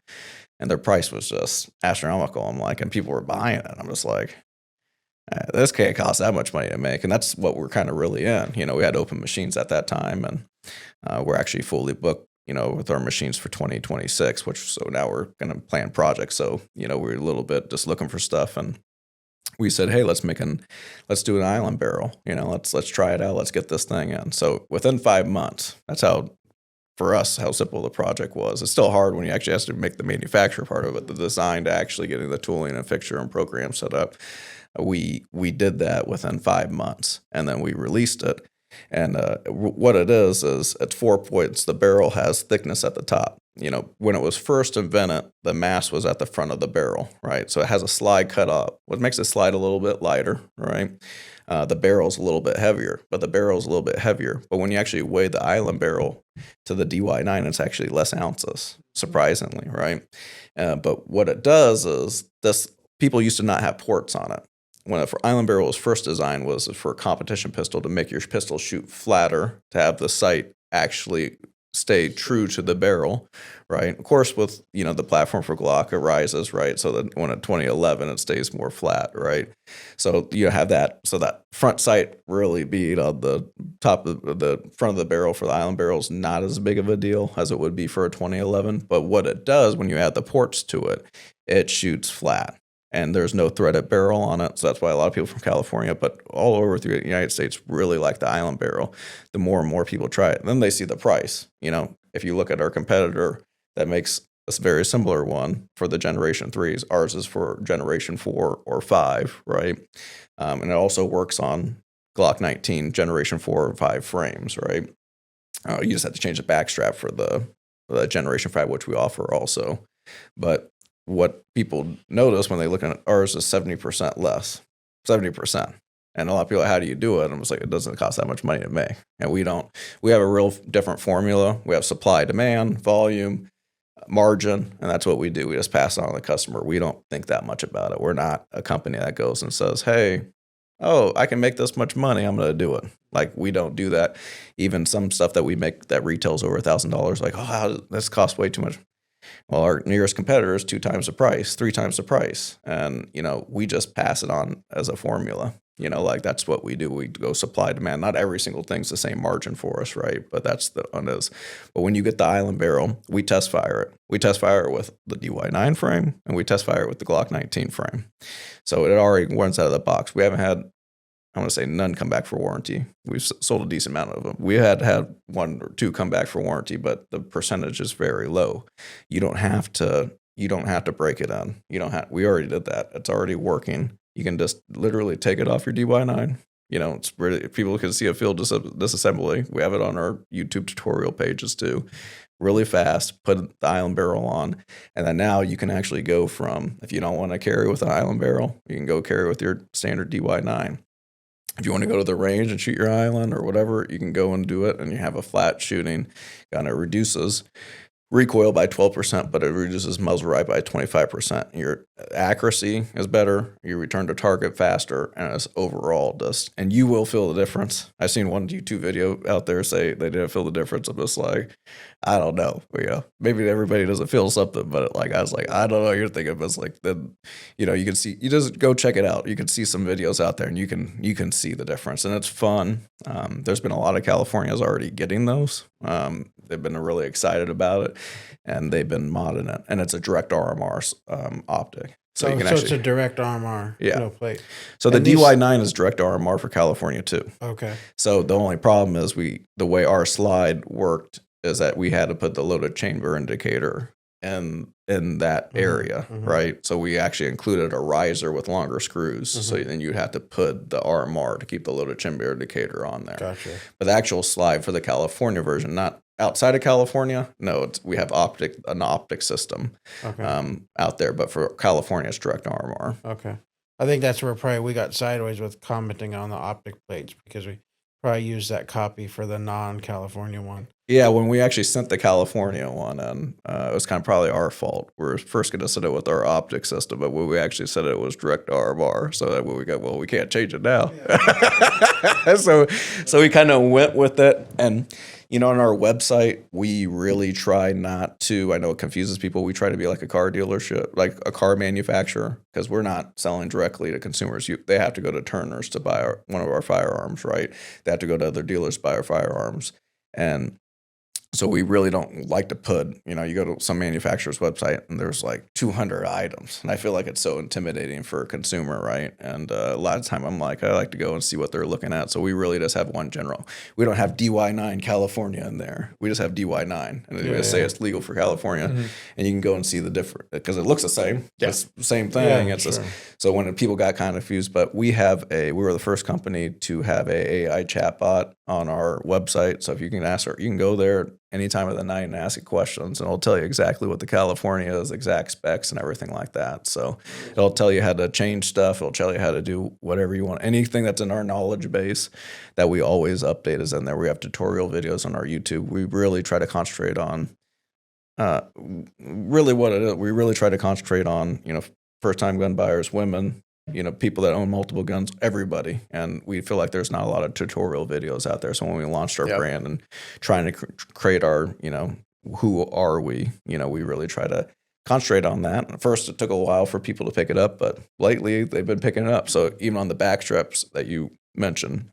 and their price was just astronomical. I'm like, and people were buying it. I'm just like, this can't cost that much money to make. And that's what we're kind of really in. We had open machines at that time, and we're actually fully booked, with our machines for 2026, so now we're going to plan projects. So, we're a little bit just looking for stuff, and we said, "Hey, let's do an island barrel. Let's try it out. Let's get this thing in." So within 5 months, that's how simple the project was. It's still hard when you actually have to make the manufacture part of it, the design to actually getting the tooling and fixture and program set up. We did that within 5 months, and then we released it. And what it is it's 4 points. The barrel has thickness at the top. When it was first invented, the mass was at the front of the barrel, right? So it has a slide cut off, what makes it slide a little bit lighter, right? The barrel's a little bit heavier, but when you actually weigh the island barrel to the DY9, it's actually less ounces, surprisingly, right? But what it does is people used to not have ports on it. When the island barrel was first designed, was for a competition pistol to make your pistol shoot flatter, to have the sight actually stay true to the barrel, right? Of course, with the platform for Glock, it rises, right? So that when at 2011, it stays more flat, right? So you have that. So that front sight really being on the top of the front of the barrel for the island barrel is not as big of a deal as it would be for a 2011. But what it does when you add the ports to it, it shoots flat. And there's no threaded barrel on it. So that's why a lot of people from California, but all over through the United States, really like the island barrel. The more and more people try it, then they see the price. If you look at our competitor that makes a very similar one for the Generation 3s, ours is for Generation 4 or 5, right? And it also works on Glock 19 Generation 4 or 5 frames, right? You just have to change the backstrap for the Generation 5, which we offer also. But what people notice when they look at ours is 70% less, 70%. And a lot of people are like, "How do you do it?" And I'm just like, it doesn't cost that much money to make. And we have a real different formula. We have supply, demand, volume, margin, and that's what we do. We just pass it on to the customer. We don't think that much about it. We're not a company that goes and says, "Hey, I can make this much money, I'm going to do it." Like, we don't do that. Even some stuff that we make that retails over $1,000, like, this costs way too much. Well, our nearest competitor is 2 times the price, 3 times the price. And, we just pass it on as a formula. That's what we do. We go supply, demand. Not every single thing's the same margin for us, right? But that's the one is. But when you get the island barrel, we test fire it. We test fire it with the DY9 frame, and we test fire it with the Glock 19 frame. So it already runs out of the box. We haven't had, I want to say, none come back for warranty. We've sold a decent amount of them. We had 1 or 2 come back for warranty, but the percentage is very low. You don't have to break it in. We already did that. It's already working. You can just literally take it off your DY9. It's really, people can see a field disassembly. We have it on our YouTube tutorial pages too. Really fast, put the island barrel on. And then now you can actually go from, if you don't want to carry with an island barrel, you can go carry with your standard DY9. If you want to go to the range and shoot your island or whatever, you can go and do it, and you have a flat shooting. Kind of reduces recoil by 12%, but it reduces muzzle ride by 25%. Your accuracy is better, you return to target faster, and it's overall just, and you will feel the difference. I've seen one YouTube video out there say they didn't feel the difference. I'm just like, I don't know. Maybe everybody doesn't feel something, but I was like, I don't know. You're thinking, but it's like, then, you can see, you just go check it out. You can see some videos out there, and you can see the difference, and it's fun. There's been a lot of Californians already getting those. They've been really excited about it, and they've been modding it. And it's a direct RMR optic. So it's a direct RMR, yeah. No plate. So the DY9 is direct RMR for California too. Okay. So the only problem is the way our slide worked is that we had to put the loaded chamber indicator in that area, right? So we actually included a riser with longer screws. So then you'd have to put the RMR to keep the loaded chamber indicator on there. Gotcha. But the actual slide for the California version, not outside of California, no, we have an optic system out there. But for California, it's direct RMR. Okay. I think that's where probably we got sideways with commenting on the optic plates, because we probably used that copy for the non-California one. Yeah, when we actually sent the California one, and it was kind of probably our fault. We were first going to set it with our optic system, but when we actually said it was direct RMR, so that when we got, well, we can't change it now. Yeah. so we kind of went with it, and on our website, we really try not to. I know it confuses people. We try to be like a car dealership, like a car manufacturer, because we're not selling directly to consumers. They have to go to Turner's to buy one of our firearms, right? They have to go to other dealers to buy our firearms, and so we really don't like to put, you go to some manufacturer's website and there's like 200 items. And I feel like it's so intimidating for a consumer, right? And a lot of time I'm like, I like to go and see what they're looking at. So we really just have one general. We don't have DY9 California in there. We just have DY9. And they say it's legal for California. And you can go and see the difference, because it looks the same. Yeah. It's the same thing. So when people got kind of confused, but we were the first company to have a AI chatbot on our website. So if you can you can go there any time of the night and ask it questions, and it'll tell you exactly what the California is, exact specs and everything like that. So it'll tell you how to change stuff. It'll tell you how to do whatever you want. Anything that's in our knowledge base that we always update is in there. We have tutorial videos on our YouTube. We really try to concentrate on really what it is. We really try to concentrate on, first-time gun buyers, women, people that own multiple guns, everybody. And we feel like there's not a lot of tutorial videos out there. So when we launched our brand and trying to create our, who are we, we really try to concentrate on that. At first, it took a while for people to pick it up, but lately they've been picking it up. So even on the back straps that you mentioned,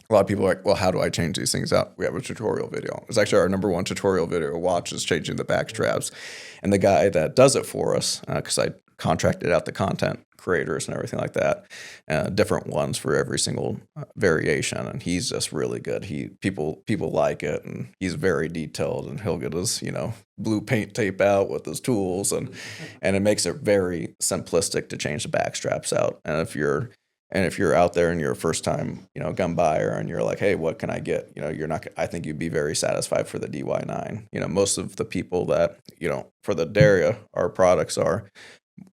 a lot of people are like, well, how do I change these things out? We have a tutorial video. It's actually our number one tutorial video to watch, is changing the back straps. And the guy that does it for us, because I contracted out the content creators and everything like that, different ones for every single variation, and he's just really good. People like it, and he's very detailed, and he'll get his blue paint tape out with his tools, and it makes it very simplistic to change the back straps out. And if you're out there and you're a first time gun buyer and you're like, hey, what can I get? You're not. I think you'd be very satisfied for the DY9. Most of the people that for the Derya, our products are,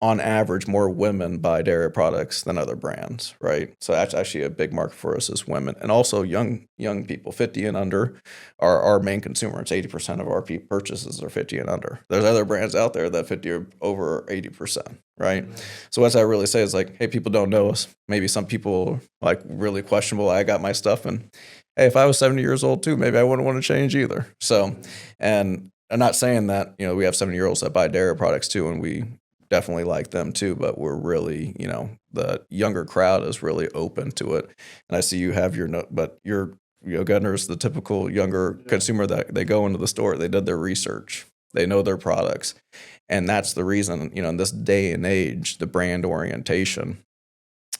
on average, more women buy Derya products than other brands, right? So that's actually a big market for us, is women, and also young people, 50 and under, are our main consumer. It's 80% of our purchases are 50 and under. There's other brands out there that 50 or over 80%, right? So what I really say is like, hey, people don't know us. Maybe some people like really questionable. I got my stuff, and hey, if I was 70 years old too, maybe I wouldn't want to change either. So, and I'm not saying that we have 70-year-olds that buy Derya products too, and we definitely like them too, but we're really, the younger crowd is really open to it. And I see you have your gunners, the typical younger consumer, that they go into the store, they did their research, they know their products. And that's the reason, in this day and age, the brand orientation,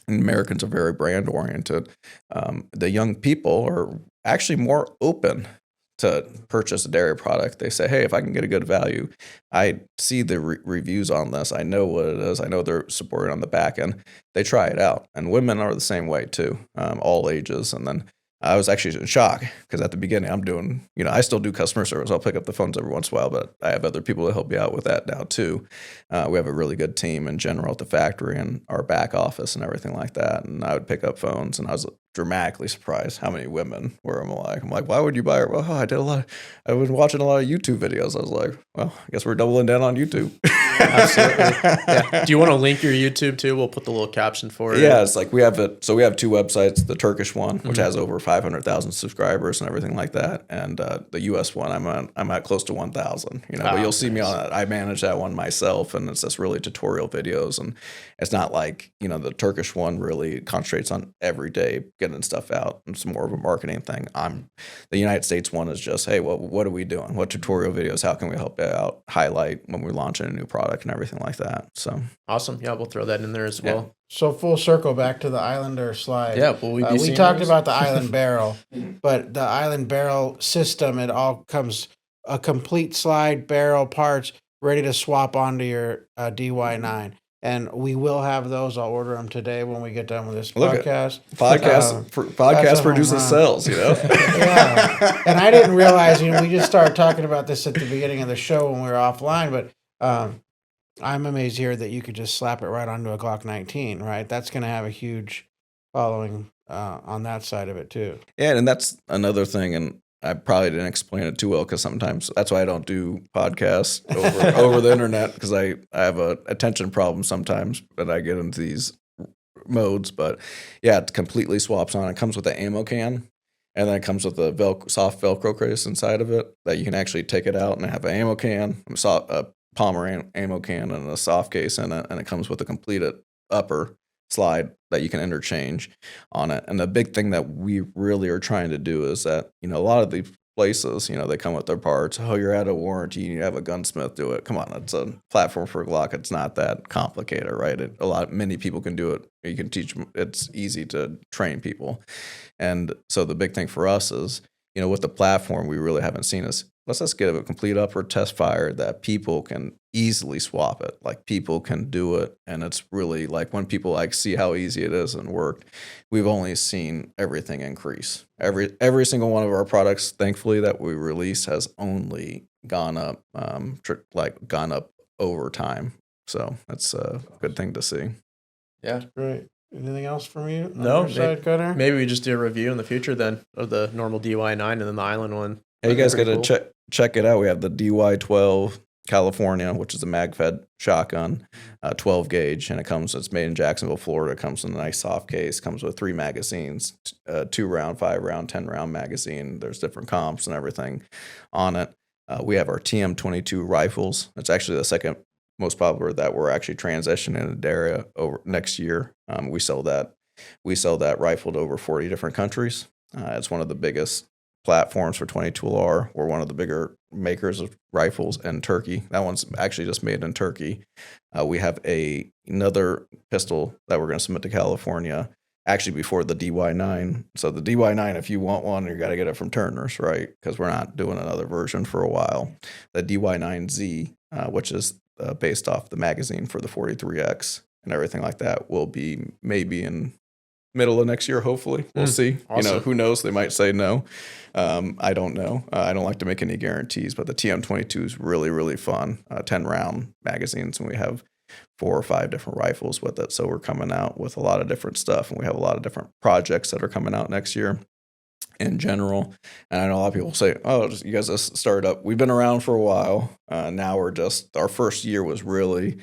and Americans are very brand oriented. The young people are actually more open to purchase a Derya product. They say, hey, if I can get a good value, I see the reviews on this, I know what it is, I know they're supported on the back end, they try it out. And women are the same way too, all ages. And then I was actually in shock, because at the beginning I'm doing, I still do customer service. I'll pick up the phones every once in a while, but I have other people to help me out with that now too. We have a really good team in general at the factory and our back office and everything like that. And I would pick up phones, and I was dramatically surprised how many women were. I'm like, why would you buy it? Well, I was watching a lot of YouTube videos. I was like, well, I guess we're doubling down on YouTube. Absolutely. Yeah. Do you want to link your YouTube too? We'll put the little caption for it. Yeah, it's like we have it. So we have two websites: the Turkish one, which has over 500,000 subscribers and everything like that, and the U.S. one. I'm at close to 1,000. But you'll see me on that. I manage that one myself, and it's just really tutorial videos, and it's not like the Turkish one really concentrates on every day getting stuff out. It's more of a marketing thing. The United States one is just, hey, well, what are we doing? What tutorial videos? How can we help you out? Highlight when we're launching a new product product and everything like that. So Awesome. Yeah, we'll throw that in there as Yeah. well. So full circle back to the Islander slide. Yeah, will we be we seeing talked those? about the Island barrel, but the Island barrel system, it all comes a complete slide, barrel, parts, ready to swap onto your DY9. And we will have those. I'll order them today when we get done with this Look at- podcast. podcast that's a podcast home produces run. sales, you know. Yeah. And I didn't realize, we just started talking about this at the beginning of the show when we were offline, but I'm amazed here that you could just slap it right onto a Glock 19, right? That's going to have a huge following on that side of it too. Yeah, and that's another thing, and I probably didn't explain it too well because sometimes that's why I don't do podcasts over the internet, because I have a attention problem sometimes, but I get into these modes. But yeah, it completely swaps on. It comes with an ammo can, and then it comes with a soft Velcro case inside of it that you can actually take it out and have an ammo can, a Palmer ammo can, and a soft case in it, and it comes with a completed upper slide that you can interchange on it. And the big thing that we really are trying to do is that, a lot of these places, they come with their parts. Oh, you're out of warranty. You have a gunsmith do it. Come on, it's a platform for Glock. It's not that complicated, right? Many people can do it. You can teach them. It's easy to train people. And so the big thing for us is, with the platform, we really haven't seen is, let's just get a complete upper test fire that people can easily swap it. Like, people can do it. And it's really like, when people see how easy it is and worked, we've only seen everything increase. Every single one of our products, thankfully, that we release has only gone up, gone up over time. So that's a good thing to see. Yeah. Great. Anything else from you? No, On your side, Gunnar? Maybe we just do a review in the future then of the normal DY9 and then the Island one. Hey, you guys got Pretty to cool. check it out. We have the DY12 California, which is a mag-fed shotgun, 12 gauge, and it's made in Jacksonville, Florida. It comes in a nice soft case. Comes with 3 magazines, 2-round, 5-round, 10-round magazine. There's different comps and everything on it. We have our TM22 rifles. It's actually the second most popular that we're actually transitioning to Derya over next year. We sell that rifle to over 40 different countries. It's one of the biggest platforms for 22R. We're one of the bigger makers of rifles in Turkey. That one's actually just made in Turkey. We have another pistol that we're going to submit to California, actually before the DY9. So the DY9, if you want one, you got to get it from Turner's, right? Because we're not doing another version for a while. The DY9Z, which is based off the magazine for the 43X and everything like that, will be maybe in middle of next year, hopefully. We'll see. Awesome. Who knows? They might say no. I don't know. I don't like to make any guarantees, but the TM22 is really, really fun. 10-round magazines, and we have 4 or 5 different rifles with it. So we're coming out with a lot of different stuff, and we have a lot of different projects that are coming out next year in general. And I know a lot of people say, oh, you guys just started up. We've been around for a while. Now our first year was really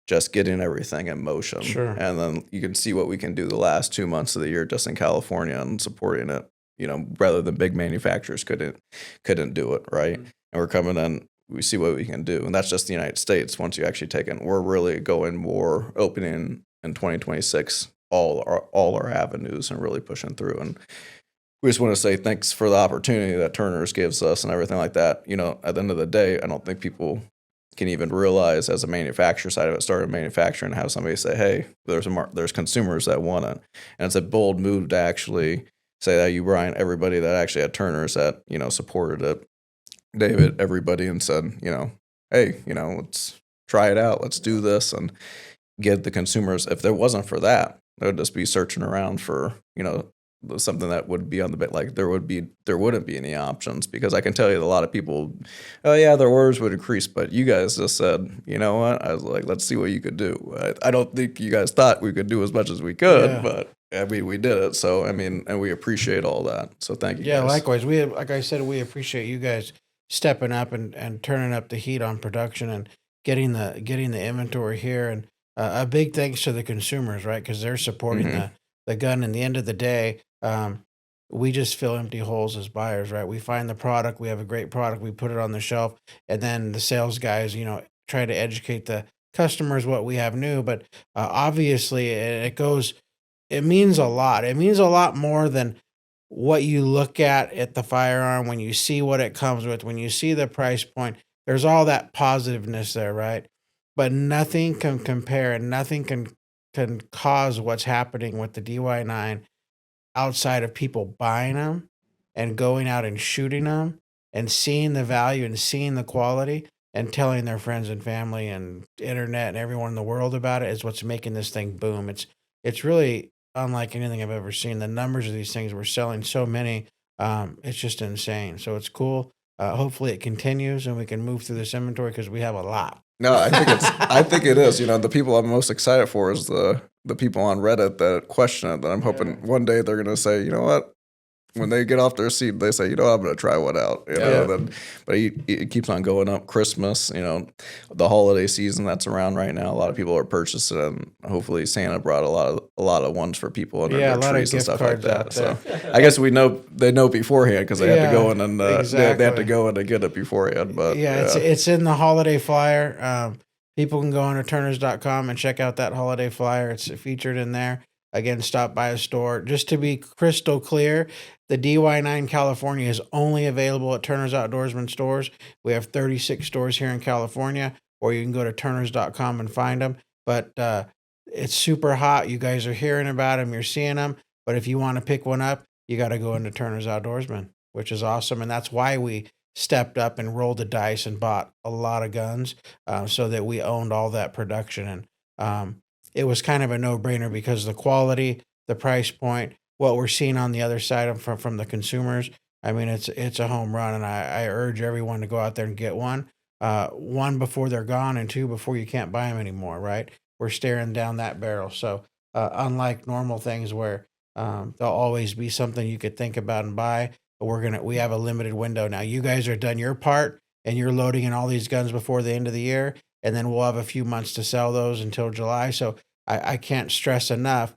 just getting everything in motion. Sure. And then you can see what we can do the last 2 months of the year just in California and supporting it, rather than big manufacturers couldn't do it, right? Mm-hmm. And we're coming in, we see what we can do. And that's just the United States. Once you actually take it, we're really going more opening in 2026, all our avenues, and really pushing through. And we just want to say thanks for the opportunity that Turner's gives us and everything like that. At the end of the day, I don't think people can even realize, as a manufacturer side of it, started manufacturing, have somebody say, hey, there's consumers that want it. And it's a bold move to actually say that, you, Brian, everybody that actually had Turner's that, supported it, David, everybody, and said, hey, let's try it out. Let's do this and get the consumers. If there wasn't for that, they would just be searching around for, something that would be on the bit, like there wouldn't be any options, because I can tell you that a lot of people, oh yeah, their orders would increase, but you guys just said, you know what? I was like, let's see what you could do. I don't think you guys thought we could do as much as we could, but I mean, we did it. So and we appreciate all that. So thank you. Yeah, guys. likewise. Like I said, we appreciate you guys stepping up and turning up the heat on production and getting the inventory here. And a big thanks to the consumers, right? Because they're supporting the gun. And the end of the day, we just fill empty holes as buyers, right? We find the product, we have a great product, we put it on the shelf, and then the sales guys, try to educate the customers what we have new. But obviously, it means a lot. It means a lot more than what you look at the firearm, when you see what it comes with, when you see the price point. There's all that positiveness there, right? but nothing can compare and nothing can cause what's happening with the DY9 outside of people buying them and going out and shooting them and seeing the value and seeing the quality and telling their friends and family and internet and everyone in the world about it is what's making this thing boom. It's really unlike anything I've ever seen. The numbers of these things, we're selling so many, it's just insane. So it's cool. Hopefully it continues and we can move through this inventory because we have a lot. No, I think it is. You know, the people I'm most excited for is the people on Reddit that question it. That I'm hoping one day they're gonna say, you know what, when they get off their seat, they say, you know, I'm gonna try one out. You know, then, but it keeps on going up. Christmas, you know, the holiday season that's around right now. A lot of people are purchasing, and hopefully Santa brought a lot of ones for people under their trees and stuff like that. So I guess they know beforehand because they had to go in and they had to go in and get it beforehand. But it's in the holiday flyer. People can go on to turners.com and check out that holiday flyer. It's featured in there. Again, stop by a store. Just to be crystal clear, the DY9 California is only available at Turner's Outdoorsman stores. We have 36 stores here in California, or you can go to turners.com and find them. But it's super hot. You guys are hearing about them. You're seeing them. But if you want to pick one up, you got to go into Turner's Outdoorsman, which is awesome. And that's why we stepped up and rolled the dice and bought a lot of guns so that we owned all that production. And it was kind of a no-brainer because the quality, the price point, what we're seeing on the other side from the consumers, I mean, it's a home run. And I urge everyone to go out there and get one. One, before they're gone, and two, before you can't buy them anymore, right? We're staring down that barrel. So unlike normal things where there'll always be something you could think about and buy, but we have a limited window now. You guys are done your part and you're loading in all these guns before the end of the year, and then we'll have a few months to sell those until July. So I can't stress enough,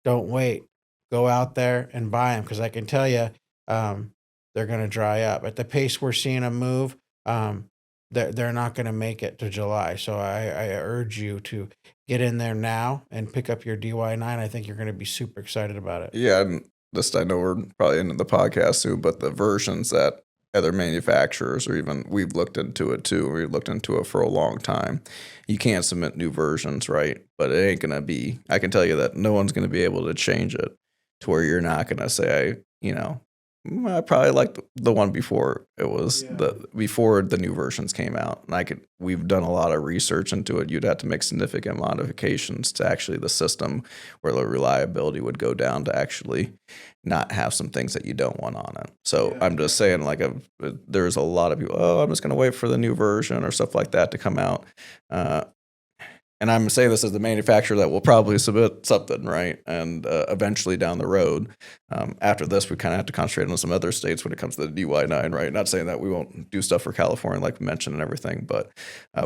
don't wait. Go out there and buy them, because I can tell you they're going to dry up. At the pace we're seeing them move, they're not going to make it to July. So I urge you to get in there now and pick up your DY9. I think you're going to be super excited about it. Yeah, and this, I know we're probably into the podcast soon, but the versions that other manufacturers, or even we've looked into it too. We've looked into it for a long time. You can't submit new versions, right? But it ain't going to be, I can tell you that no one's going to be able to change it to where you're not going to say, you know, I probably liked the one before it was before the new versions came out. And we've done a lot of research into it. You'd have to make significant modifications to actually the system where the reliability would go down to actually not have some things that you don't want on it. So I'm just saying, like, there's a lot of people, I'm just going to wait for the new version or stuff like that to come out. And I'm saying this as the manufacturer that will probably submit something, right? And eventually down the road, after this, we kind of have to concentrate on some other states when it comes to the DY9, right? Not saying that we won't do stuff for California, like we mentioned and everything, but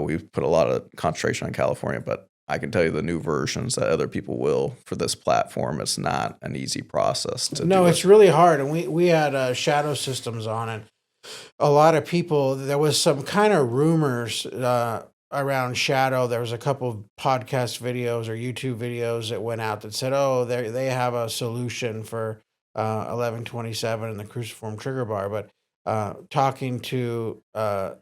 we've put a lot of concentration on California. But I can tell you the new versions that other people will for this platform, it's not an easy process to do. No, it's really hard. And we had Shadow Systems on, and a lot of people, there was some kind of rumors around Shadow. There was a couple of podcast videos or YouTube videos that went out that said, oh, they have a solution for 1127 and the cruciform trigger bar. But talking to the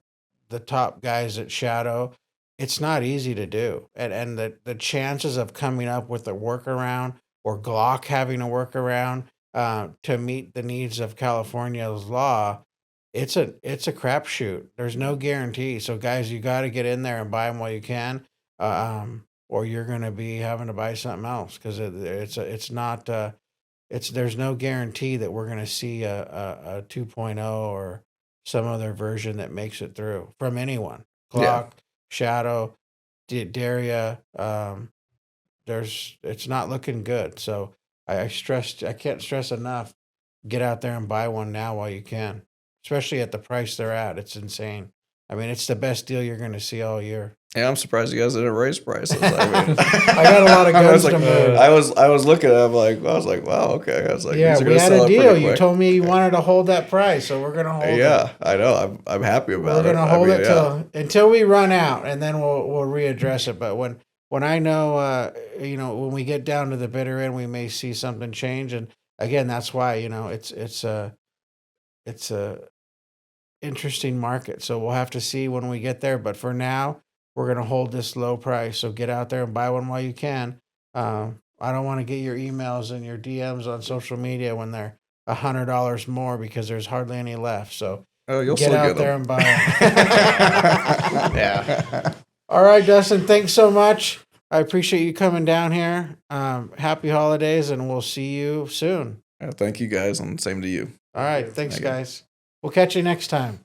top guys at Shadow, it's not easy to do. And the chances of coming up with a workaround, or Glock having a workaround to meet the needs of California's law, it's a crapshoot. There's no guarantee. So guys, you got to get in there and buy them while you can, or you're going to be having to buy something else, because there's no guarantee that we're going to see a 2.0 or some other version that makes it through from anyone. Glock, Shadow, Derya, it's not looking good. So I can't stress enough, get out there and buy one now while you can. Especially at the price they're at. It's insane. I mean, it's the best deal you're going to see all year. Yeah, I'm surprised you guys didn't raise prices. I mean, I got a lot of guns to move. I was looking at it, I was like, wow, okay. I was like, yeah, we had a deal. You told me you wanted to hold that price, so we're going to hold it. Yeah, I know. I'm happy about it. We're going to hold it until we run out, and then we'll readdress it. But when I know, when we get down to the bitter end, we may see something change. And again, that's why, it's a interesting market. So we'll have to see when we get there. But for now, we're going to hold this low price. So get out there and buy one while you can. I don't want to get your emails and your DMs on social media when they're $100 more because there's hardly any left. So Oh, you'll get still out get there them. and buy it. Yeah. All right, Dustin, thanks so much. I appreciate you coming down here. Happy holidays, and we'll see you soon. Thank you guys, and same to you. All right, thanks, Thank you. guys. We'll catch you next time.